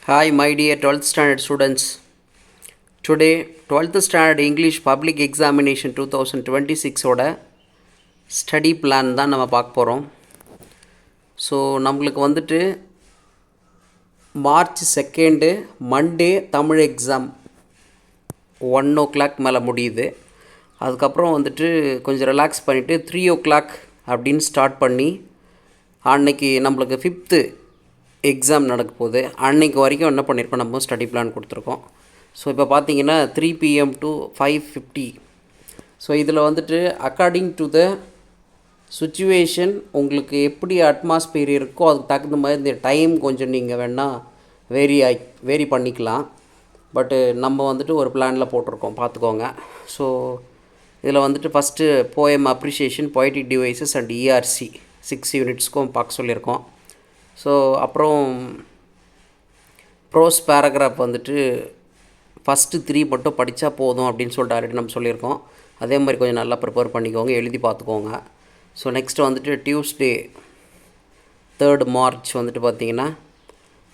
Hi, my dear 12th standard students. Today, 12th standard English Public Examination 2026 ஓட study plan தான் நம்ம பார்க்க போகிறோம். ஸோ நம்மளுக்கு வந்துட்டு March 2 Monday Tamil exam 1 o'clock மேலே முடியுது. அதுக்கப்புறம் வந்துட்டு கொஞ்சம் ரிலாக்ஸ் பண்ணிவிட்டு 3 o'clock அப்படின்னு ஸ்டார்ட் பண்ணி அன்னைக்கு நம்மளுக்கு 5th எக்ஸாம் நடக்க போகுது. அன்றைக்கு வரைக்கும் என்ன பண்ணியிருக்கோம், நம்ம ஸ்டடி பிளான் கொடுத்துருக்கோம். ஸோ இப்போ பார்த்தீங்கன்னா 3 PM to 5:50. ஸோ இதில் வந்துட்டு அக்கார்டிங் டு த சுச்சுவேஷன் உங்களுக்கு எப்படி அட்மாஸ்பியர் இருக்கோ அதுக்கு தகுந்த மாதிரி இந்த டைம் கொஞ்சம் நீங்கள் வேணால் வேரி பண்ணிக்கலாம். பட்டு நம்ம வந்துட்டு ஒரு பிளானில் போட்டிருக்கோம், பார்த்துக்கோங்க. ஸோ இதில் வந்துட்டு first poem appreciation, poetic devices and ERC 6 யூனிட்ஸ்க்கும் பார்க்க சொல்லியிருக்கோம். ஸோ அப்புறம் ப்ரோஸ் பேராகிராஃப் வந்துட்டு ஃபஸ்ட்டு 3 மட்டும் படித்தா போதும் அப்படின்னு சொல்லிட்டு ஆல்ரெடி நம்ம சொல்லியிருக்கோம். அதே மாதிரி கொஞ்சம் நல்லா ப்ரிப்பேர் பண்ணிக்கோங்க, எழுதி பார்த்துக்கோங்க. ஸோ நெக்ஸ்ட்டு வந்துட்டு டியூஸ்டே 3rd March வந்துட்டு பார்த்திங்கன்னா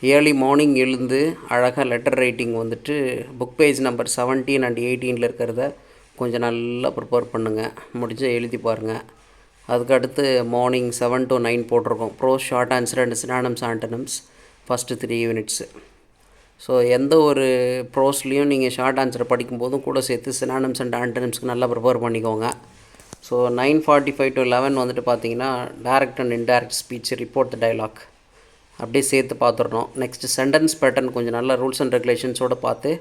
ஏர்லி மார்னிங் எழுந்து அழகாக லெட்டர் ரைட்டிங் வந்துட்டு புக் பேஜ் நம்பர் 17 and 18 இருக்கிறத கொஞ்சம் நல்லா ப்ரிப்பேர் பண்ணுங்கள், முடிஞ்சால் எழுதி பாருங்கள். அதுக்கு அடுத்து மார்னிங் 7 to 9 போட்டிருக்கோம். Prose, short answer and synonyms, antonyms first 3 units. So எந்த ஒரு ப்ரோஸ்லேயும் நீங்கள் ஷார்ட் ஆன்சரை படிக்கும்போதும் கூட சேர்த்து சினானிம்ஸ் அண்ட் ஆண்டனிம்ஸ்க்கு நல்லா ப்ரிப்பேர் பண்ணிக்கோங்க. ஸோ 9:45 to 11 வந்துட்டு பார்த்தீங்கன்னா direct and indirect speech, report the dialogue அப்படியே சேர்த்து பார்த்துடணும். நெக்ஸ்ட்டு சென்டென்ஸ் பேட்டர்ன் கொஞ்சம் நல்லா ரூல்ஸ் அண்ட் ரெகுலேஷன்ஸோடு பார்த்து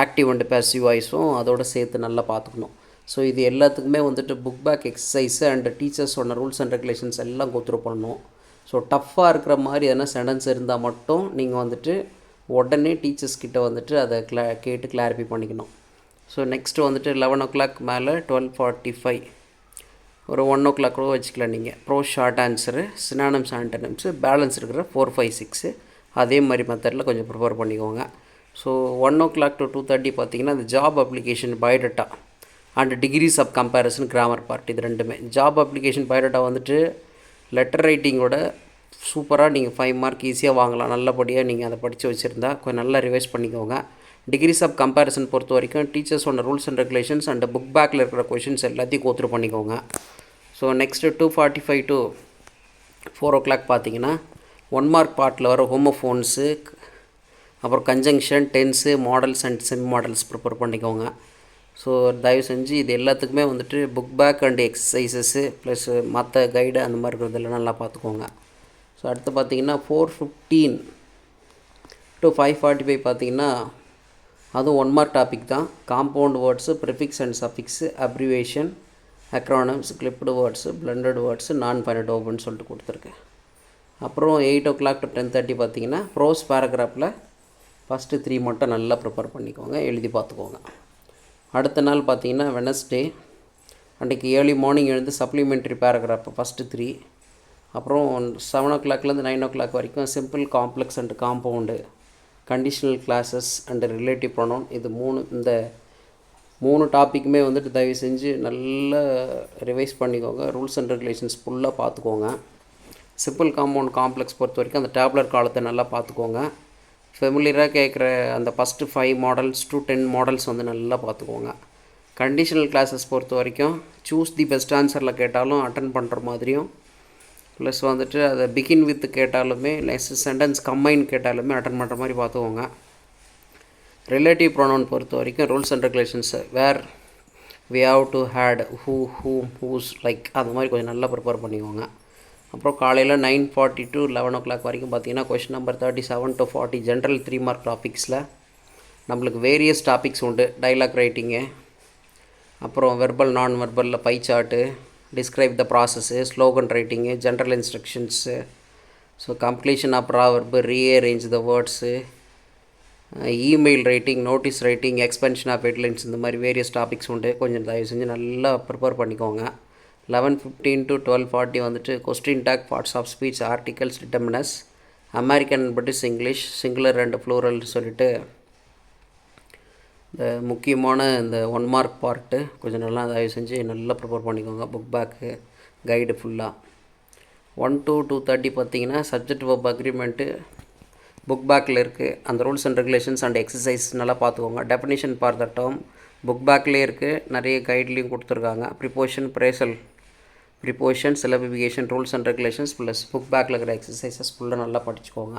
ஆக்டிவ் அண்ட் பேசிவ் வாய்ஸும் அதோடு சேர்த்து நல்லா பார்த்துக்கணும். ஸோ இது எல்லாத்துக்குமே வந்துட்டு book back exercise and teachers சொன்ன ரூல்ஸ் அண்ட் ரெகுலேஷன்ஸ் எல்லாம் கோத்ரூ பண்ணணும். ஸோ டஃப்பாக இருக்கிற மாதிரி எதனா சென்டென்ஸ் இருந்தால் மட்டும் நீங்கள் வந்துட்டு உடனே டீச்சர்ஸ் கிட்ட வந்துட்டு அதை கேட்டு கிளாரிஃபை பண்ணிக்கணும். ஸோ நெக்ஸ்ட்டு வந்துட்டு 11 o'clock மேலே 12:45 ஒரு 1 o'clock கூட வச்சுக்கலாம் நீங்கள். Prose, short answer, synonyms, antonyms, balance இருக்கிற 4, 5, 6 அதே மாதிரி மெத்தடில் கொஞ்சம் ப்ரிப்பேர் பண்ணிக்கோங்க. ஸோ 1 o'clock to 2:30 பார்த்திங்கன்னா இந்த job application, biodata and degrees of comparison, grammar part, இது ரெண்டுமே. ஜாப் அப்ளிகேஷன், பயோடேட்டா வந்துட்டு லெட்டர் ரைட்டிங்கோட சூப்பராக நீங்கள் 5 mark ஈஸியாக வாங்கலாம். நல்லபடியாக நீங்கள் அதை படித்து வச்சுருந்தா கொஞ்சம் நல்லா ரிவைஸ் பண்ணிக்கோங்க. டிகிரிஸ் ஆஃப் கம்பேரிசன் பொறுத்த வரைக்கும் டீச்சர்ஸ் சொன்ன rules and regulations and book பேக்கில் இருக்கிற கொஷின்ஸ் எல்லாத்தையும் கோத்ரூ பண்ணிக்கோங்க. ஸோ நெக்ஸ்ட்டு 2:45 to 4 o'clock பார்த்தீங்கன்னா 1 mark பார்ட்டில் வர ஹோமோஃபோன்ஸு, அப்புறம் conjunction, tens, models and semi models prepare பண்ணிக்கோங்க. ஸோ தயவு செஞ்சு இது எல்லாத்துக்குமே வந்துட்டு book back and exercises plus மற்ற கைடு அந்த மாதிரி இருக்கிறதெல்லாம் நல்லா பார்த்துக்கோங்க. ஸோ அடுத்து பார்த்திங்கன்னா 4:15 to 5:45 பார்த்திங்கன்னா அதுவும் 1 mark டாபிக் தான். Compound words, prefix and suffix, abbreviation, acronyms, clipped words, blended words, non finite ஓபன்னு சொல்லிட்டு கொடுத்துருக்கேன். அப்புறம் 8 o'clock to 10:30 பார்த்திங்கன்னா ப்ரோஸ் பேராகிராஃபில் ஃபஸ்ட்டு 3 மட்டும் நல்லா ப்ரிப்பேர் பண்ணிக்கோங்க, எழுதி பார்த்துக்கோங்க. அடுத்த நாள் பார்த்திங்கன்னா வெனஸ்டே அன்றைக்கி ஏர்லி மார்னிங் எழுந்து சப்ளிமெண்ட்ரி பேராகிராஃப் ஃபஸ்ட்டு 3, அப்புறம் 7 o'clockலேருந்து 9 o'clock வரைக்கும் simple, complex and compound, conditional classes and relative pronoun, இது இந்த 3 டாப்பிக்குமே வந்துட்டு தயவு செஞ்சு நல்லா ரிவைஸ் பண்ணிக்கோங்க. ரூல்ஸ் அண்ட் ரெகுலேஷன்ஸ் ஃபுல்லாக பார்த்துக்கோங்க. சிம்பிள், காம்பவுண்ட், காம்ப்ளெக்ஸ் பொறுத்த வரைக்கும் அந்த டேப்லர் காலத்தை நல்லா பார்த்துக்கோங்க. ஃபெமிலியராக கேட்குற அந்த ஃபஸ்ட்டு 5 models to 10 models வந்து நல்லா பார்த்துக்கோங்க. கண்டிஷனல் கிளாஸஸ் பொறுத்த வரைக்கும் சூஸ் தி பெஸ்ட் ஆன்சரில் கேட்டாலும் அட்டன் பண்ணுற மாதிரியும், ப்ளஸ் வந்துட்டு அதை பிகின் வித் கேட்டாலுமே, நெக்ஸ்ட் சென்டென்ஸ் கம்பைன் கேட்டாலுமே அட்டன் பண்ணுற மாதிரி பார்த்துக்கோங்க. ரிலேட்டிவ் ப்ரொனவுன் பொறுத்த வரைக்கும் rules and regulations where we have to had, who, whom, whose, like அந்த மாதிரி கொஞ்சம் நல்லா ப்ரிப்பேர் பண்ணிக்கோங்க. அப்புறம் காலையில் 9:40 to 11 o'clock வரைக்கும் பார்த்திங்கன்னா question number 37 to 40 general 3 mark டாபிக்ஸில் நம்மளுக்கு வேரியஸ் டாபிக்ஸ் உண்டு. டைலாக் ரைட்டிங்கு, அப்புறம் வெர்பல், நான் வெர்பலில் pie chart, describe the process, slogan writing, general instructions, so completion of proverb, rearrange the words, email writing, notice writing, expansion of headlines, இந்த மாதிரி various topics உண்டு. கொஞ்சம் தயவு செஞ்சு நல்லா ப்ரிப்பேர் பண்ணிக்கோங்க. 11:15 to 12:40 வந்துட்டு question tag, parts of speech, articles, determiners, American British English, singular and plural சொல்லிட்டு இந்த முக்கியமான இந்த 1 mark பார்ட்டு கொஞ்சம் நல்லா தயவு செஞ்சு நல்லா ப்ரிப்பேர் பண்ணிக்கோங்க. புக் பேக்கு, கைடு ஃபுல்லாக. 1 to 2:30 பார்த்திங்கன்னா சப்ஜெக்ட் வெர்ப் அக்ரிமெண்ட்டு, புக் பேக்கில் இருக்குது. அந்த rules and regulations and exercise நல்லா பார்த்துக்கோங்க. Definition for the term book பேக்லேயே இருக்குது, நிறைய கைட்லேயும் கொடுத்துருக்காங்க. Preposition, phrasal, preposition, syllabification, rules and regulations plus book பேக்கில் இருக்கிற எக்ஸசைசஸ் ஃபுல்லாக நல்லா படிச்சுக்கோங்க.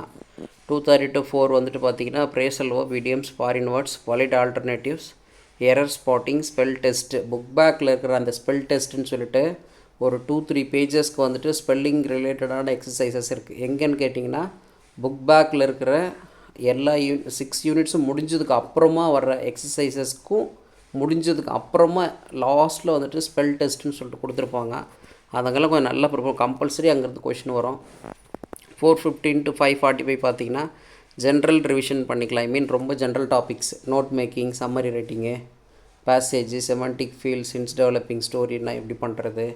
230 to 4 வந்துட்டு பார்த்தீங்கன்னா பிரேசல் verb, idioms, foreign words, valid alternatives, error spotting, spell test. Book பேக்கில் இருக்கிற அந்த ஸ்பெல் டெஸ்ட்டுன்னு சொல்லிட்டு ஒரு 2-3 பேஜஸ்க்கு வந்துட்டு ஸ்பெல்லிங் ரிலேட்டடான எக்ஸசைசஸ் இருக்குது. எங்கேன்னு கேட்டிங்கன்னா புக் பேக்கில் இருக்கிற எல்லா 6 யூனிட்ஸும் முடிஞ்சதுக்கு அப்புறமா வர்ற எக்ஸசைசஸ்க்கும் முடிஞ்சதுக்கு அப்புறமா லாஸ்ட்டில் வந்துட்டு ஸ்பெல் டெஸ்ட்டுன்னு சொல்லிட்டு கொடுத்துருப்பாங்க. அதங்கெல்லாம் கொஞ்சம் நல்லா ப்ரிப்பேர், கம்பல்சரி அங்கேருந்து கொஷின் வரும். 4:15 to 5:45 பார்த்தீங்கன்னா ஜென்ரல் ரிவிஷன் பண்ணிக்கலாம். ரொம்ப general topics, note making, summary writing, passage, semantic field, சின்ஸ் டெவலப்பிங் ஸ்டோரினா எப்படி பண்ணுறது.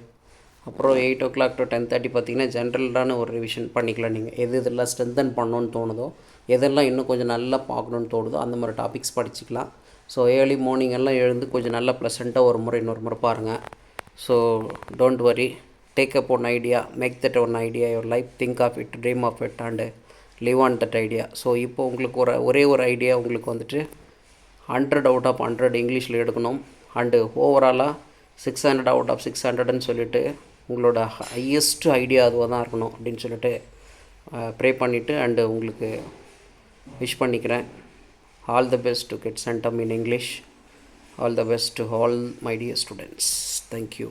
அப்புறம் 8 o'clock to 10:30 பார்த்தீங்கன்னா ஜென்ரலான ஒரு ரிவிஷன் பண்ணிக்கலாம். நீங்கள் இதெல்லாம் ஸ்ட்ரென்தன் பண்ணணுன்னு தோணுதோ, எதெல்லாம் இன்னும் கொஞ்சம் நல்லா பார்க்கணுன்னு தோணுதோ அந்த மாதிரி டாபிக்ஸ் படிச்சுக்கலாம். ஸோ ஏர்லி மார்னிங் எல்லாம் எழுந்து கொஞ்சம் நல்லா ப்ளசண்ட்டாக ஒரு முறை இன்னொரு முறை பாருங்கள். So don't worry, take up one idea, make that one idea your life, think of it, dream of it and live on that idea. So இப்போ உங்களுக்கு ஒரே ஒரு ஐடியா உங்களுக்கு வந்துட்டு 100 out of 100 இங்கிலீஷில் எடுக்கணும். அண்டு ஓவராலாக 600 out of 600ன்னு சொல்லிவிட்டு உங்களோட ஹையஸ்ட் ஐடியா அதுவாக தான் இருக்கணும் அப்படின்னு சொல்லிட்டு ப்ரே பண்ணிவிட்டு அண்டு உங்களுக்கு விஷ் பண்ணிக்கிறேன். All the best to get centum in English. All the best to all my dear students. Thank you.